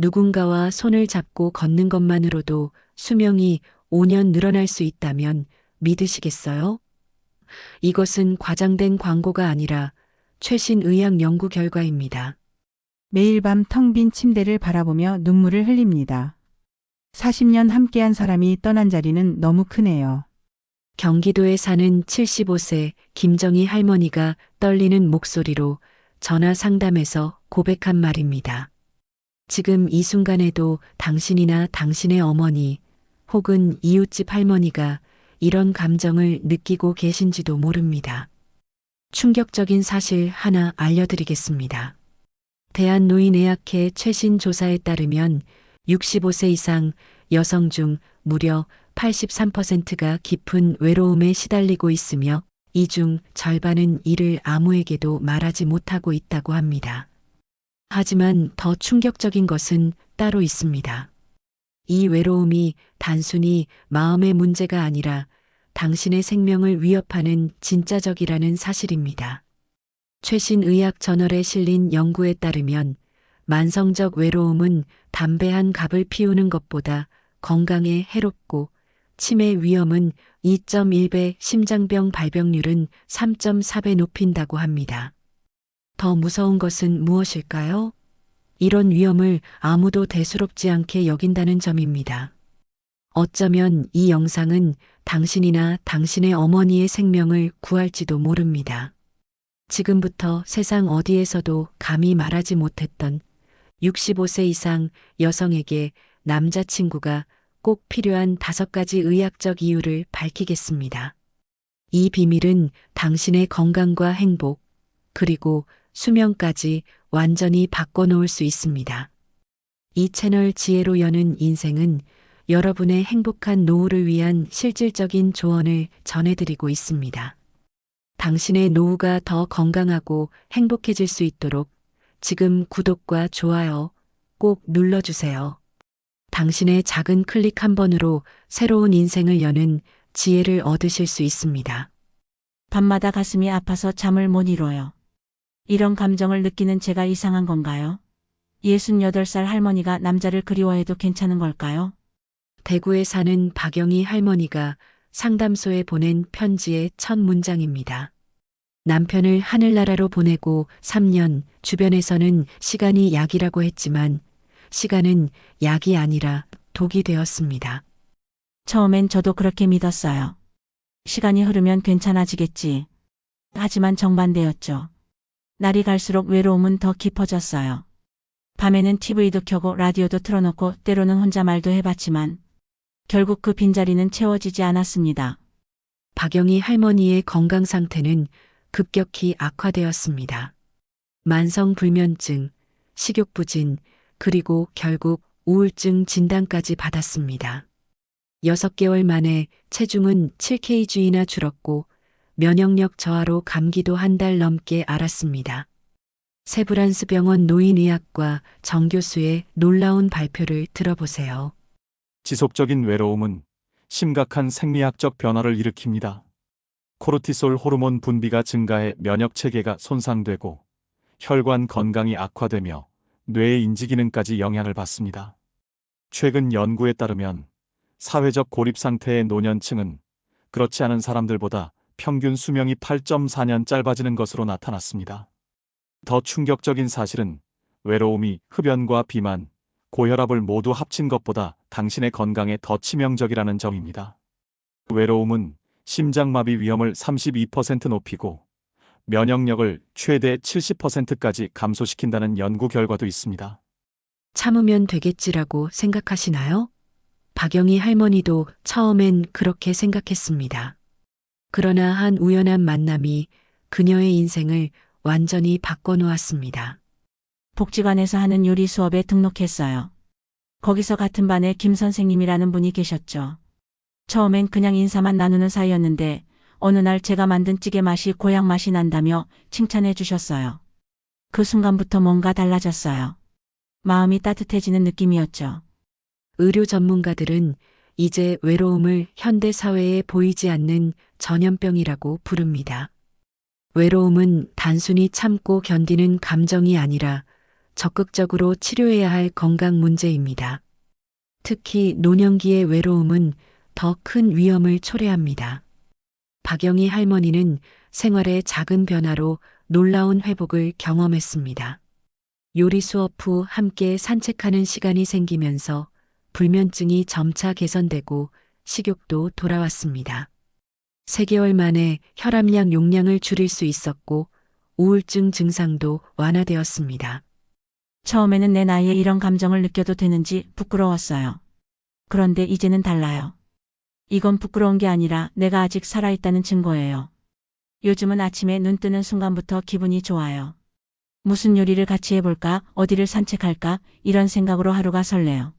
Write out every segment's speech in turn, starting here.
누군가와 손을 잡고 걷는 것만으로도 수명이 5년 늘어날 수 있다면 믿으시겠어요? 이것은 과장된 광고가 아니라 최신 의학 연구 결과입니다. 매일 밤 텅 빈 침대를 바라보며 눈물을 흘립니다. 40년 함께한 사람이 떠난 자리는 너무 크네요. 경기도에 사는 75세 김정희 할머니가 떨리는 목소리로 전화 상담에서 고백한 말입니다. 지금 이 순간에도 당신이나 당신의 어머니 혹은 이웃집 할머니가 이런 감정을 느끼고 계신지도 모릅니다. 충격적인 사실 하나 알려드리겠습니다. 대한노인의학회 최신 조사에 따르면 65세 이상 여성 중 무려 83%가 깊은 외로움에 시달리고 있으며 이 중 절반은 이를 아무에게도 말하지 못하고 있다고 합니다. 하지만 더 충격적인 것은 따로 있습니다. 이 외로움이 단순히 마음의 문제가 아니라 당신의 생명을 위협하는 진짜적이라는 사실입니다. 최신 의학 저널에 실린 연구에 따르면 만성적 외로움은 담배 한 갑을 피우는 것보다 건강에 해롭고 치매 위험은 2.1배, 심장병 발병률은 3.4배 높인다고 합니다. 더 무서운 것은 무엇일까요? 이런 위험을 아무도 대수롭지 않게 여긴다는 점입니다. 어쩌면 이 영상은 당신이나 당신의 어머니의 생명을 구할지도 모릅니다. 지금부터 세상 어디에서도 감히 말하지 못했던 65세 이상 여성에게 남자친구가 꼭 필요한 5가지 의학적 이유를 밝히겠습니다. 이 비밀은 당신의 건강과 행복, 그리고 수명까지 완전히 바꿔놓을 수 있습니다. 이 채널 지혜로 여는 인생은 여러분의 행복한 노후를 위한 실질적인 조언을 전해드리고 있습니다. 당신의 노후가 더 건강하고 행복해질 수 있도록 지금 구독과 좋아요 꼭 눌러주세요. 당신의 작은 클릭 한 번으로 새로운 인생을 여는 지혜를 얻으실 수 있습니다. 밤마다 가슴이 아파서 잠을 못 이뤄요. 이런 감정을 느끼는 제가 이상한 건가요? 68살 할머니가 남자를 그리워해도 괜찮은 걸까요? 대구에 사는 박영희 할머니가 상담소에 보낸 편지의 첫 문장입니다. 남편을 하늘나라로 보내고 3년, 주변에서는 시간이 약이라고 했지만 시간은 약이 아니라 독이 되었습니다. 처음엔 저도 그렇게 믿었어요. 시간이 흐르면 괜찮아지겠지. 하지만 정반대였죠. 날이 갈수록 외로움은 더 깊어졌어요. 밤에는 TV도 켜고 라디오도 틀어놓고 때로는 혼자 말도 해봤지만 결국 그 빈자리는 채워지지 않았습니다. 박영희 할머니의 건강 상태는 급격히 악화되었습니다. 만성불면증, 식욕부진, 그리고 결국 우울증 진단까지 받았습니다. 6개월 만에 체중은 7kg이나 줄었고 면역력 저하로 감기도 한 달 넘게 앓았습니다. 세브란스 병원 노인의학과 정 교수의 놀라운 발표를 들어보세요. 지속적인 외로움은 심각한 생리학적 변화를 일으킵니다. 코르티솔 호르몬 분비가 증가해 면역 체계가 손상되고 혈관 건강이 악화되며 뇌의 인지 기능까지 영향을 받습니다. 최근 연구에 따르면 사회적 고립 상태의 노년층은 그렇지 않은 사람들보다 평균 수명이 8.4년 짧아지는 것으로 나타났습니다. 더 충격적인 사실은 외로움이 흡연과 비만, 고혈압을 모두 합친 것보다 당신의 건강에 더 치명적이라는 점입니다. 외로움은 심장마비 위험을 32% 높이고 면역력을 최대 70%까지 감소시킨다는 연구 결과도 있습니다. 참으면 되겠지라고 생각하시나요? 박영희 할머니도 처음엔 그렇게 생각했습니다. 그러나 한 우연한 만남이 그녀의 인생을 완전히 바꿔놓았습니다. 복지관에서 하는 요리 수업에 등록했어요. 거기서 같은 반에 김 선생님이라는 분이 계셨죠. 처음엔 그냥 인사만 나누는 사이였는데 어느 날 제가 만든 찌개 맛이 고향 맛이 난다며 칭찬해 주셨어요. 그 순간부터 뭔가 달라졌어요. 마음이 따뜻해지는 느낌이었죠. 의료 전문가들은 이제 외로움을 현대 사회에 보이지 않는 전염병이라고 부릅니다. 외로움은 단순히 참고 견디는 감정이 아니라 적극적으로 치료해야 할 건강 문제입니다. 특히 노년기의 외로움은 더 큰 위험을 초래합니다. 박영희 할머니는 생활의 작은 변화로 놀라운 회복을 경험했습니다. 요리 수업 후 함께 산책하는 시간이 생기면서 불면증이 점차 개선되고 식욕도 돌아왔습니다. 3개월 만에 혈압약 용량을 줄일 수 있었고 우울증 증상도 완화되었습니다. 처음에는 내 나이에 이런 감정을 느껴도 되는지 부끄러웠어요. 그런데 이제는 달라요. 이건 부끄러운 게 아니라 내가 아직 살아있다는 증거예요. 요즘은 아침에 눈 뜨는 순간부터 기분이 좋아요. 무슨 요리를 같이 해볼까, 어디를 산책할까, 이런 생각으로 하루가 설레요.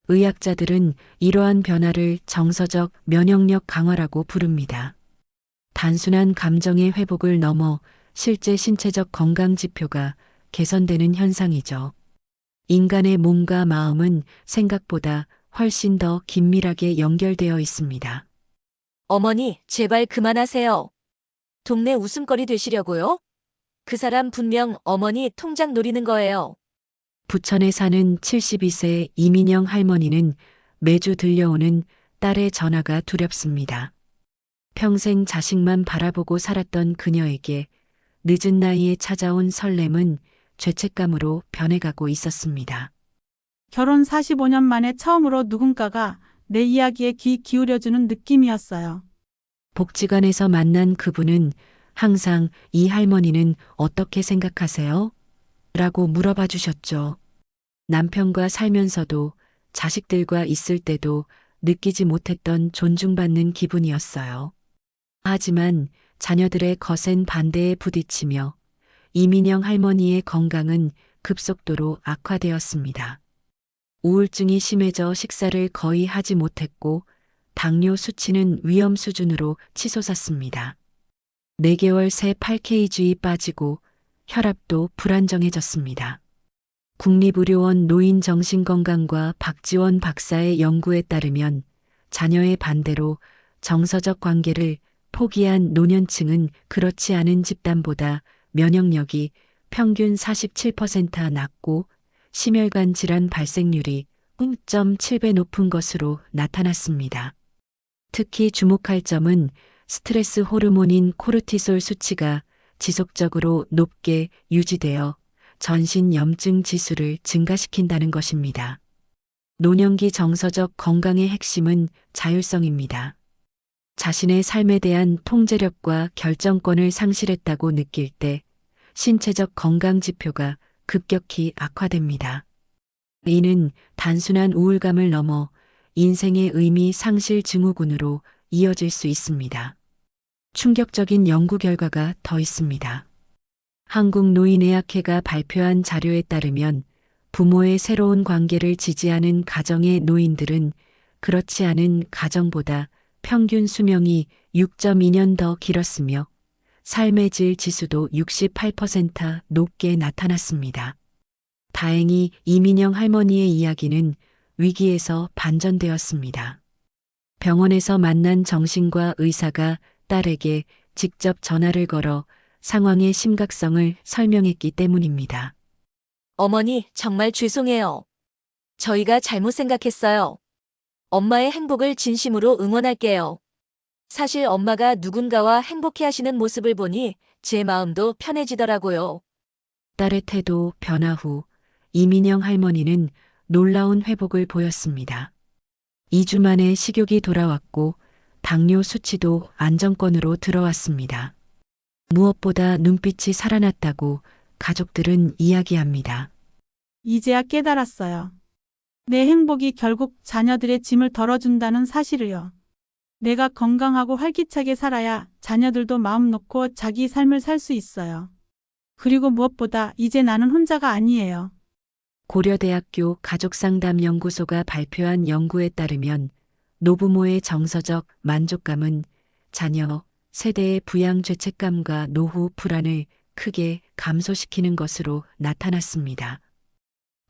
의학자들은 이러한 변화를 정서적 면역력 강화라고 부릅니다. 단순한 감정의 회복을 넘어 실제 신체적 건강 지표가 개선되는 현상이죠. 인간의 몸과 마음은 생각보다 훨씬 더 긴밀하게 연결되어 있습니다. 어머니, 제발 그만하세요. 동네 웃음거리 되시려고요? 그 사람 분명 어머니 통장 노리는 거예요. 부천에 사는 72세 이민영 할머니는 매주 들려오는 딸의 전화가 두렵습니다. 평생 자식만 바라보고 살았던 그녀에게 늦은 나이에 찾아온 설렘은 죄책감으로 변해가고 있었습니다. 결혼 45년 만에 처음으로 누군가가 내 이야기에 귀 기울여주는 느낌이었어요. 복지관에서 만난 그분은 항상 이 할머니는 어떻게 생각하세요? 라고 물어봐 주셨죠. 남편과 살면서도 자식들과 있을 때도 느끼지 못했던 존중받는 기분이었어요. 하지만 자녀들의 거센 반대에 부딪히며 이민영 할머니의 건강은 급속도로 악화되었습니다. 우울증이 심해져 식사를 거의 하지 못했고 당뇨 수치는 위험 수준으로 치솟았습니다. 4개월 새 8kg이 빠지고 혈압도 불안정해졌습니다. 국립의료원 노인정신건강과 박지원 박사의 연구에 따르면 자녀의 반대로 정서적 관계를 포기한 노년층은 그렇지 않은 집단보다 면역력이 평균 47% 낮고 심혈관 질환 발생률이 0.7배 높은 것으로 나타났습니다. 특히 주목할 점은 스트레스 호르몬인 코르티솔 수치가 지속적으로 높게 유지되어 전신 염증 지수를 증가시킨다는 것입니다. 노년기 정서적 건강의 핵심은 자율성입니다. 자신의 삶에 대한 통제력과 결정권을 상실했다고 느낄 때 신체적 건강 지표가 급격히 악화됩니다. 이는 단순한 우울감을 넘어 인생의 의미 상실 증후군으로 이어질 수 있습니다. 충격적인 연구 결과가 더 있습니다. 한국노인의학회가 발표한 자료에 따르면 부모의 새로운 관계를 지지하는 가정의 노인들은 그렇지 않은 가정보다 평균 수명이 6.2년 더 길었으며 삶의 질 지수도 68% 높게 나타났습니다. 다행히 이민영 할머니의 이야기는 위기에서 반전되었습니다. 병원에서 만난 정신과 의사가 딸에게 직접 전화를 걸어 상황의 심각성을 설명했기 때문입니다. 어머니, 정말 죄송해요. 저희가 잘못 생각했어요. 엄마의 행복을 진심으로 응원할게요. 사실 엄마가 누군가와 행복해 하시는 모습을 보니 제 마음도 편해지더라고요. 딸의 태도 변화 후 이민영 할머니는 놀라운 회복을 보였습니다. 2주 만에 식욕이 돌아왔고 당뇨 수치도 안정권으로 들어왔습니다. 무엇보다 눈빛이 살아났다고 가족들은 이야기합니다. 이제야 깨달았어요. 내 행복이 결국 자녀들의 짐을 덜어준다는 사실을요. 내가 건강하고 활기차게 살아야 자녀들도 마음 놓고 자기 삶을 살 수 있어요. 그리고 무엇보다 이제 나는 혼자가 아니에요. 고려대학교 가족상담연구소가 발표한 연구에 따르면 노부모의 정서적 만족감은 자녀, 세대의 부양 죄책감과 노후 불안을 크게 감소시키는 것으로 나타났습니다.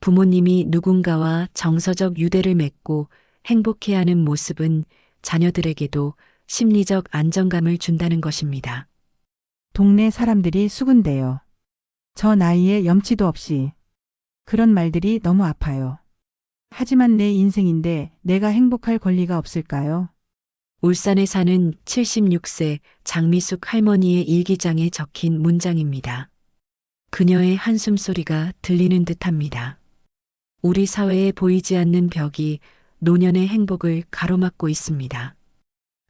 부모님이 누군가와 정서적 유대를 맺고 행복해하는 모습은 자녀들에게도 심리적 안정감을 준다는 것입니다. 동네 사람들이 수군대요. 저 나이에 염치도 없이 그런 말들이 너무 아파요. 하지만 내 인생인데 내가 행복할 권리가 없을까요? 울산에 사는 76세 장미숙 할머니의 일기장에 적힌 문장입니다. 그녀의 한숨 소리가 들리는 듯합니다. 우리 사회에 보이지 않는 벽이 노년의 행복을 가로막고 있습니다.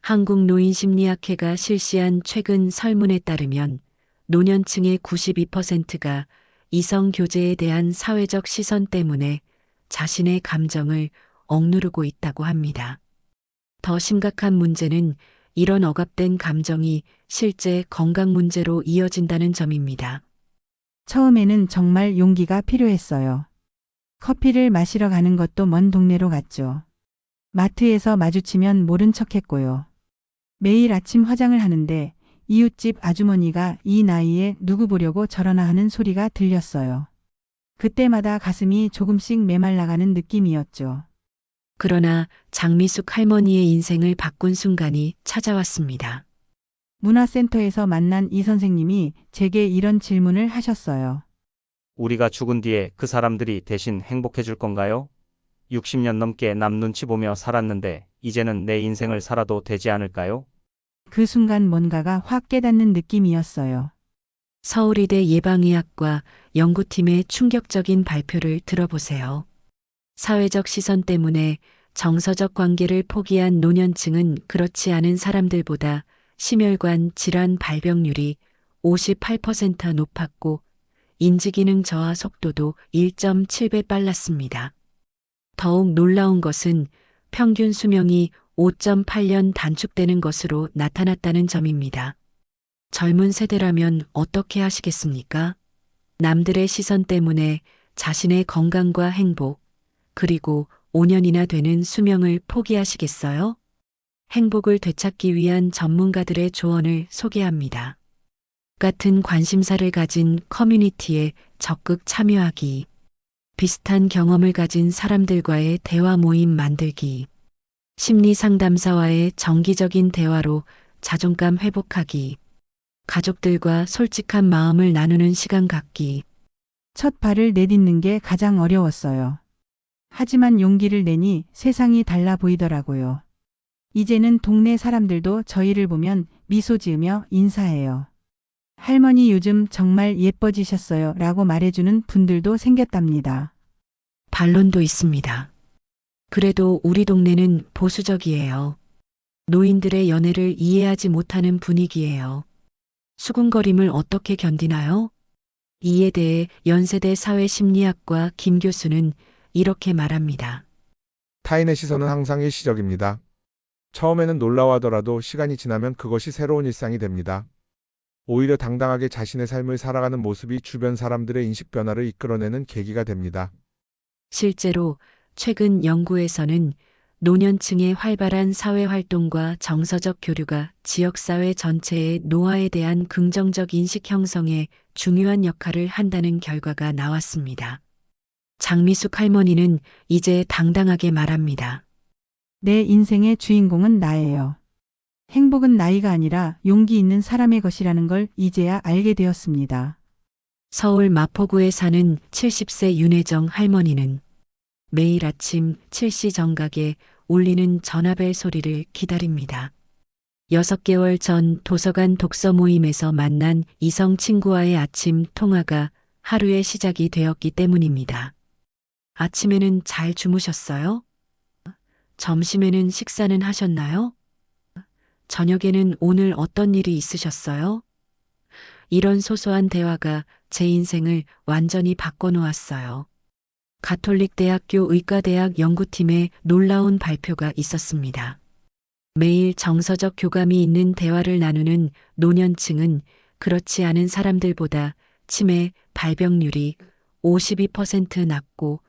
한국노인심리학회가 실시한 최근 설문에 따르면 노년층의 92%가 이성 교제에 대한 사회적 시선 때문에 자신의 감정을 억누르고 있다고 합니다. 더 심각한 문제는 이런 억압된 감정이 실제 건강 문제로 이어진다는 점입니다. 처음에는 정말 용기가 필요했어요. 커피를 마시러 가는 것도 먼 동네로 갔죠. 마트에서 마주치면 모른 척했고요. 매일 아침 화장을 하는데 이웃집 아주머니가 이 나이에 누구 보려고 저러나 하는 소리가 들렸어요. 그때마다 가슴이 조금씩 메말라가는 느낌이었죠. 그러나 장미숙 할머니의 인생을 바꾼 순간이 찾아왔습니다. 문화센터에서 만난 이 선생님이 제게 이런 질문을 하셨어요. 우리가 죽은 뒤에 그 사람들이 대신 행복해 줄 건가요? 60년 넘게 남 눈치 보며 살았는데 이제는 내 인생을 살아도 되지 않을까요? 그 순간 뭔가가 확 깨닫는 느낌이었어요. 서울의대 예방의학과 연구팀의 충격적인 발표를 들어보세요. 사회적 시선 때문에 정서적 관계를 포기한 노년층은 그렇지 않은 사람들보다 심혈관 질환 발병률이 58% 높았고 인지기능 저하 속도도 1.7배 빨랐습니다. 더욱 놀라운 것은 평균 수명이 5.8년 단축되는 것으로 나타났다는 점입니다. 젊은 세대라면 어떻게 하시겠습니까? 남들의 시선 때문에 자신의 건강과 행복, 그리고 5년이나 되는 수명을 포기하시겠어요? 행복을 되찾기 위한 전문가들의 조언을 소개합니다. 같은 관심사를 가진 커뮤니티에 적극 참여하기, 비슷한 경험을 가진 사람들과의 대화 모임 만들기, 심리 상담사와의 정기적인 대화로 자존감 회복하기, 가족들과 솔직한 마음을 나누는 시간 갖기. 첫 발을 내딛는 게 가장 어려웠어요. 하지만 용기를 내니 세상이 달라 보이더라고요. 이제는 동네 사람들도 저희를 보면 미소 지으며 인사해요. 할머니 요즘 정말 예뻐지셨어요 라고 말해주는 분들도 생겼답니다. 반론도 있습니다. 그래도 우리 동네는 보수적이에요. 노인들의 연애를 이해하지 못하는 분위기예요. 수군거림을 어떻게 견디나요? 이에 대해 연세대 사회심리학과 김 교수는 이렇게 말합니다. 타인의 시선은 항상 일시적입니다. 처음에는 놀라워하더라도 시간이 지나면 그것이 새로운 일상이 됩니다. 오히려 당당하게 자신의 삶을 살아가는 모습이 주변 사람들의 인식 변화를 이끌어내는 계기가 됩니다. 실제로 최근 연구에서는 노년층의 활발한 사회활동과 정서적 교류가 지역사회 전체의 노화에 대한 긍정적 인식 형성에 중요한 역할을 한다는 결과가 나왔습니다. 장미숙 할머니는 이제 당당하게 말합니다. 내 인생의 주인공은 나예요. 행복은 나이가 아니라 용기 있는 사람의 것이라는 걸 이제야 알게 되었습니다. 서울 마포구에 사는 70세 윤혜정 할머니는 매일 아침 7시 정각에 울리는 전화벨 소리를 기다립니다. 6개월 전 도서관 독서 모임에서 만난 이성 친구와의 아침 통화가 하루의 시작이 되었기 때문입니다. 아침에는 잘 주무셨어요? 점심에는 식사는 하셨나요? 저녁에는 오늘 어떤 일이 있으셨어요? 이런 소소한 대화가 제 인생을 완전히 바꿔놓았어요. 가톨릭대학교 의과대학 연구팀의 놀라운 발표가 있었습니다. 매일 정서적 교감이 있는 대화를 나누는 노년층은 그렇지 않은 사람들보다 치매 발병률이 52% 낮고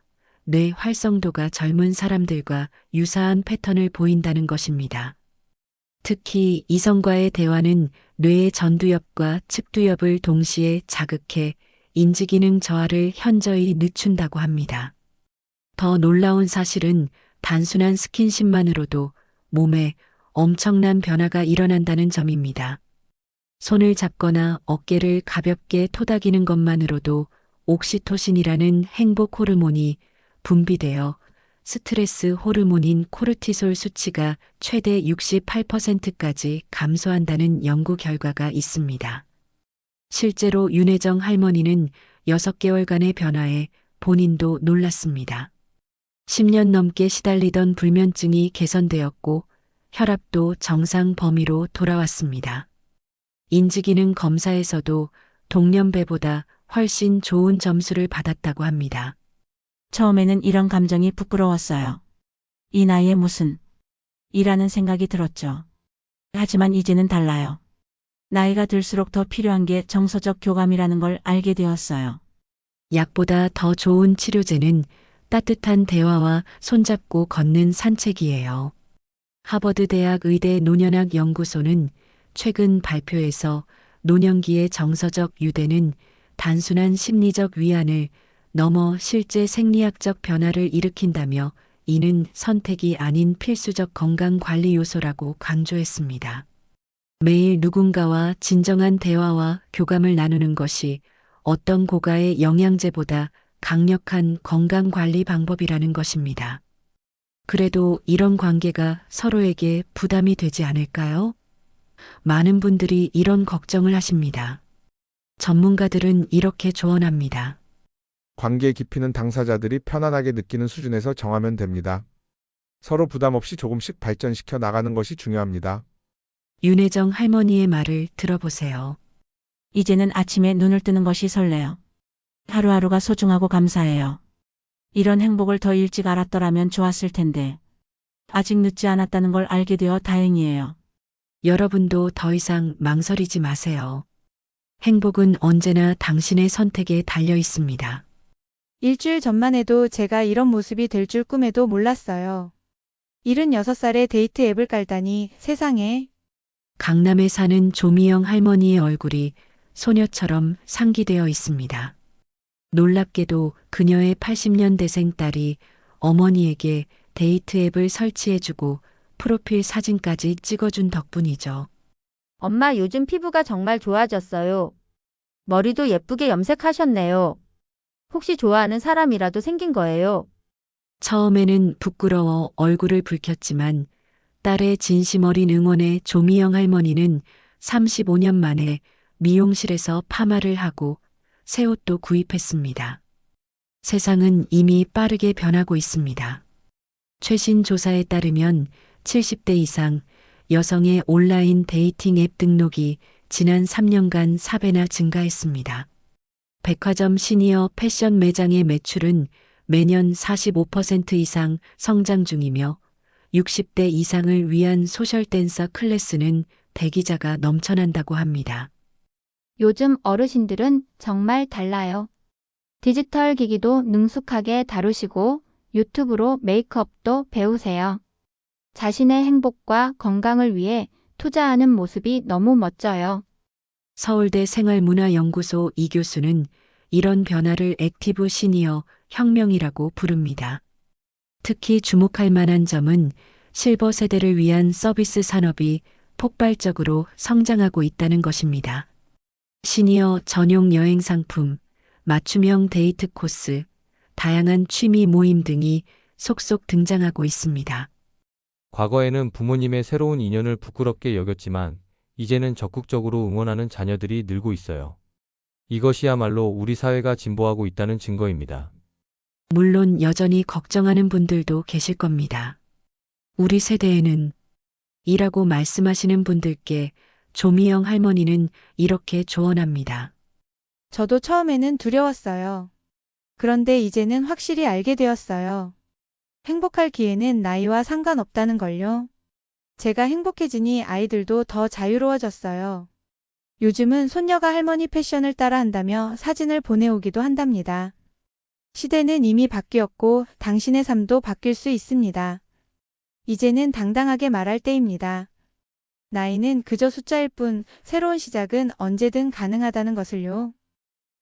뇌 활성도가 젊은 사람들과 유사한 패턴을 보인다는 것입니다. 특히 이성과의 대화는 뇌의 전두엽과 측두엽을 동시에 자극해 인지기능 저하를 현저히 늦춘다고 합니다. 더 놀라운 사실은 단순한 스킨십만으로도 몸에 엄청난 변화가 일어난다는 점입니다. 손을 잡거나 어깨를 가볍게 토닥이는 것만으로도 옥시토신이라는 행복 호르몬이 분비되어 스트레스 호르몬인 코르티솔 수치가 최대 68%까지 감소한다는 연구 결과가 있습니다. 실제로 윤혜정 할머니는 6개월간의 변화에 본인도 놀랐습니다. 10년 넘게 시달리던 불면증이 개선되었고 혈압도 정상 범위로 돌아왔습니다. 인지기능 검사에서도 동년배보다 훨씬 좋은 점수를 받았다고 합니다. 처음에는 이런 감정이 부끄러웠어요. 이 나이에 무슨 이라는 생각이 들었죠. 하지만 이제는 달라요. 나이가 들수록 더 필요한 게 정서적 교감이라는 걸 알게 되었어요. 약보다 더 좋은 치료제는 따뜻한 대화와 손잡고 걷는 산책이에요. 하버드 대학 의대 노년학 연구소는 최근 발표에서 노년기의 정서적 유대는 단순한 심리적 위안을 넘어 실제 생리학적 변화를 일으킨다며 이는 선택이 아닌 필수적 건강관리 요소라고 강조했습니다. 매일 누군가와 진정한 대화와 교감을 나누는 것이 어떤 고가의 영양제보다 강력한 건강관리 방법이라는 것입니다. 그래도 이런 관계가 서로에게 부담이 되지 않을까요? 많은 분들이 이런 걱정을 하십니다. 전문가들은 이렇게 조언합니다. 관계의 깊이는 당사자들이 편안하게 느끼는 수준에서 정하면 됩니다. 서로 부담 없이 조금씩 발전시켜 나가는 것이 중요합니다. 윤혜정 할머니의 말을 들어보세요. 이제는 아침에 눈을 뜨는 것이 설레요. 하루하루가 소중하고 감사해요. 이런 행복을 더 일찍 알았더라면 좋았을 텐데. 아직 늦지 않았다는 걸 알게 되어 다행이에요. 여러분도 더 이상 망설이지 마세요. 행복은 언제나 당신의 선택에 달려 있습니다. 일주일 전만 해도 제가 이런 모습이 될 줄 꿈에도 몰랐어요. 76살에 데이트 앱을 깔다니 세상에. 강남에 사는 조미영 할머니의 얼굴이 소녀처럼 상기되어 있습니다. 놀랍게도 그녀의 80년대생 딸이 어머니에게 데이트 앱을 설치해주고 프로필 사진까지 찍어준 덕분이죠. 엄마 요즘 피부가 정말 좋아졌어요. 머리도 예쁘게 염색하셨네요. 혹시 좋아하는 사람이라도 생긴 거예요? 처음에는 부끄러워 얼굴을 붉혔지만 딸의 진심 어린 응원에 조미영 할머니는 35년 만에 미용실에서 파마를 하고 새 옷도 구입했습니다. 세상은 이미 빠르게 변하고 있습니다. 최신 조사에 따르면 70대 이상 여성의 온라인 데이팅 앱 등록이 지난 3년간 4배나 증가했습니다. 백화점 시니어 패션 매장의 매출은 매년 45% 이상 성장 중이며 60대 이상을 위한 소셜 댄서 클래스는 대기자가 넘쳐난다고 합니다. 요즘 어르신들은 정말 달라요. 디지털 기기도 능숙하게 다루시고 유튜브로 메이크업도 배우세요. 자신의 행복과 건강을 위해 투자하는 모습이 너무 멋져요. 서울대 생활문화연구소 이 교수는 이런 변화를 액티브 시니어 혁명이라고 부릅니다. 특히 주목할 만한 점은 실버 세대를 위한 서비스 산업이 폭발적으로 성장하고 있다는 것입니다. 시니어 전용 여행 상품, 맞춤형 데이트 코스, 다양한 취미 모임 등이 속속 등장하고 있습니다. 과거에는 부모님의 새로운 인연을 부끄럽게 여겼지만 이제는 적극적으로 응원하는 자녀들이 늘고 있어요. 이것이야말로 우리 사회가 진보하고 있다는 증거입니다. 물론 여전히 걱정하는 분들도 계실 겁니다. 우리 세대에는 이라고 말씀하시는 분들께 조미영 할머니는 이렇게 조언합니다. 저도 처음에는 두려웠어요. 그런데 이제는 확실히 알게 되었어요. 행복할 기회는 나이와 상관없다는 걸요. 제가 행복해지니 아이들도 더 자유로워졌어요. 요즘은 손녀가 할머니 패션을 따라 한다며 사진을 보내오기도 한답니다. 시대는 이미 바뀌었고 당신의 삶도 바뀔 수 있습니다. 이제는 당당하게 말할 때입니다. 나이는 그저 숫자일 뿐 새로운 시작은 언제든 가능하다는 것을요.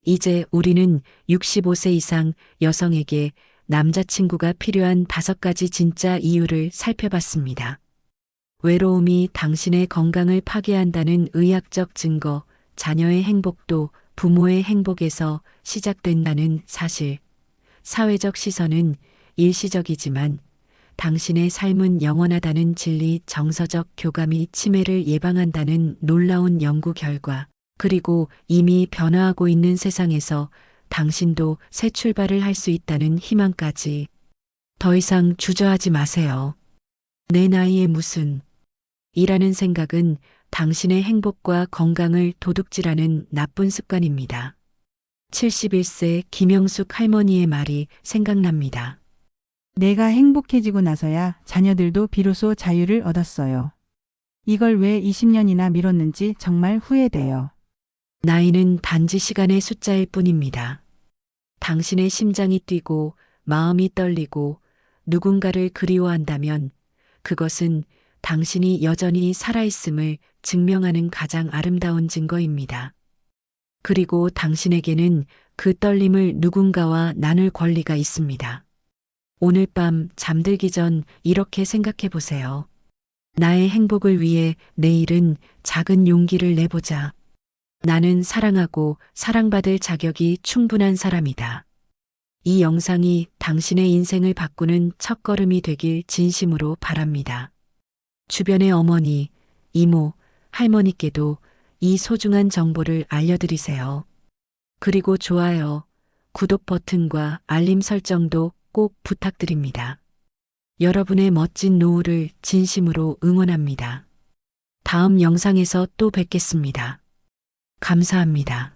이제 우리는 65세 이상 여성에게 남자친구가 필요한 5가지 진짜 이유를 살펴봤습니다. 외로움이 당신의 건강을 파괴한다는 의학적 증거, 자녀의 행복도 부모의 행복에서 시작된다는 사실. 사회적 시선은 일시적이지만 당신의 삶은 영원하다는 진리, 정서적 교감이 치매를 예방한다는 놀라운 연구 결과, 그리고 이미 변화하고 있는 세상에서 당신도 새 출발을 할 수 있다는 희망까지. 더 이상 주저하지 마세요. 내 나이에 무슨 이라는 생각은 당신의 행복과 건강을 도둑질하는 나쁜 습관입니다. 71세 김영숙 할머니의 말이 생각납니다. 내가 행복해지고 나서야 자녀들도 비로소 자유를 얻었어요. 이걸 왜 20년이나 미뤘는지 정말 후회돼요. 나이는 단지 시간의 숫자일 뿐입니다. 당신의 심장이 뛰고 마음이 떨리고 누군가를 그리워한다면 그것은 당신이 여전히 살아있음을 증명하는 가장 아름다운 증거입니다. 그리고 당신에게는 그 떨림을 누군가와 나눌 권리가 있습니다. 오늘 밤 잠들기 전 이렇게 생각해 보세요. 나의 행복을 위해 내일은 작은 용기를 내보자. 나는 사랑하고 사랑받을 자격이 충분한 사람이다. 이 영상이 당신의 인생을 바꾸는 첫걸음이 되길 진심으로 바랍니다. 주변의 어머니, 이모, 할머니께도 이 소중한 정보를 알려드리세요. 그리고 좋아요, 구독 버튼과 알림 설정도 꼭 부탁드립니다. 여러분의 멋진 노후를 진심으로 응원합니다. 다음 영상에서 또 뵙겠습니다. 감사합니다.